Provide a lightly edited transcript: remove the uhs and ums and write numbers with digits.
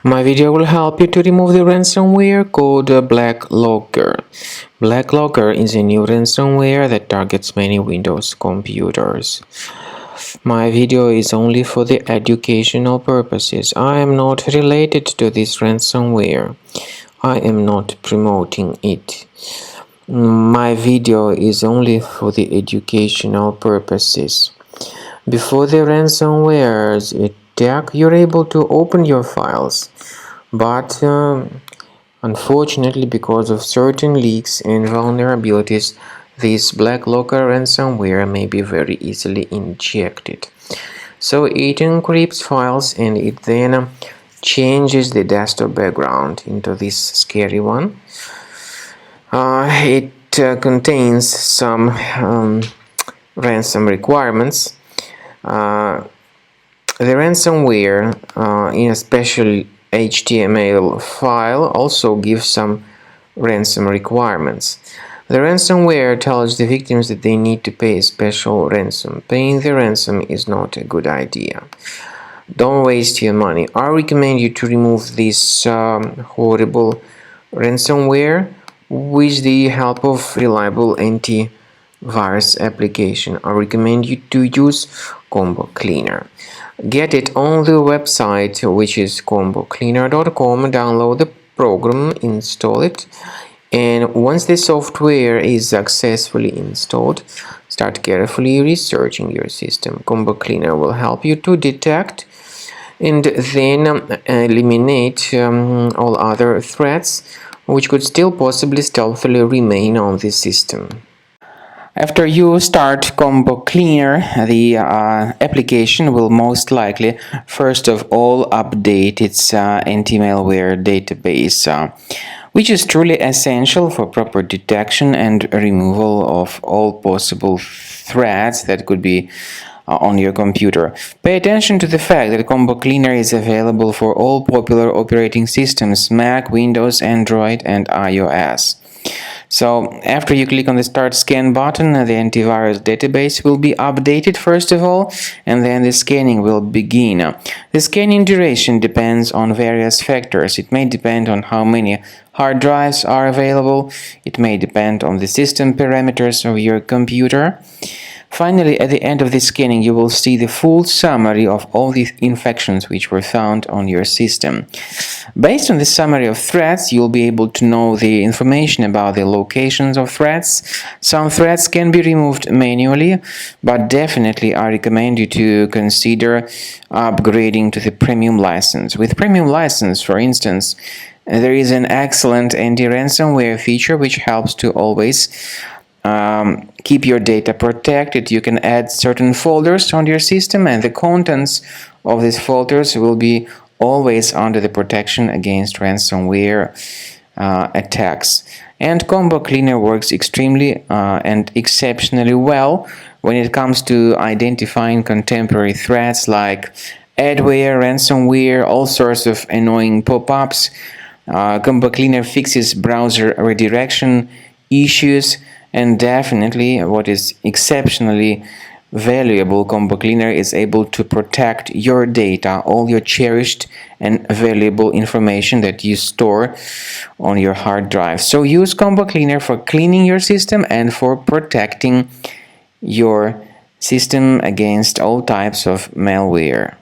My video will help you to remove the ransomware called BL. BL is a new ransomware that targets many Windows computers. My video is only for the educational purposes. I am not related to this ransomware. I am not promoting it. My video is only for the educational purposes. Before the ransomware's attack, you're able to open your files, but unfortunately, because of certain leaks and vulnerabilities, this BL ransomware may be very easily injected. So it encrypts files and it then changes the desktop background into this scary one. It contains some ransom requirements. The ransomware in a special HTML file also gives some ransom requirements. The ransomware tells the victims that they need to pay a special ransom. Paying the ransom is not a good idea. Don't waste your money. I recommend you to remove this horrible ransomware with the help of reliable antivirus application. I recommend you to use Cleaner. Get it on the website, which is combocleaner.com. Download the program, install it, and once the software is successfully installed, start carefully researching your system. Cleaner will help you to detect and then eliminate all other threats which could still possibly stealthily remain on the system. After you start Cleaner, the application will most likely first of all update its anti-malware database, which is truly essential for proper detection and removal of all possible threats that could be on your computer. Pay attention to the fact that Cleaner is available for all popular operating systems: Mac, Windows, Android, and iOS. So after you click on the Start Scan button, the antivirus database will be updated first of all, and then the scanning will begin. The scanning duration depends on various factors. It may depend on how many hard drives are available. It may depend on the system parameters of your computer. Finally, at the end of the scanning, you will see the full summary of all the infections which were found on your system. Based on the summary of threats, you'll be able to know the information about the locations of threats. Some threats can be removed manually, but definitely I recommend you to consider upgrading to the premium license. With premium license, for instance, there is an excellent anti-ransomware feature which helps to always keep your data protected. You can add certain folders on your system, and the contents of these folders will be always under the protection against ransomware attacks. And Cleaner works extremely and exceptionally well when it comes to identifying contemporary threats like adware, ransomware, all sorts of annoying pop-ups. Cleaner fixes browser redirection issues. And definitely, what is exceptionally valuable, Cleaner is able to protect your data, all your cherished and valuable information that you store on your hard drive. So use Cleaner for cleaning your system and for protecting your system against all types of malware.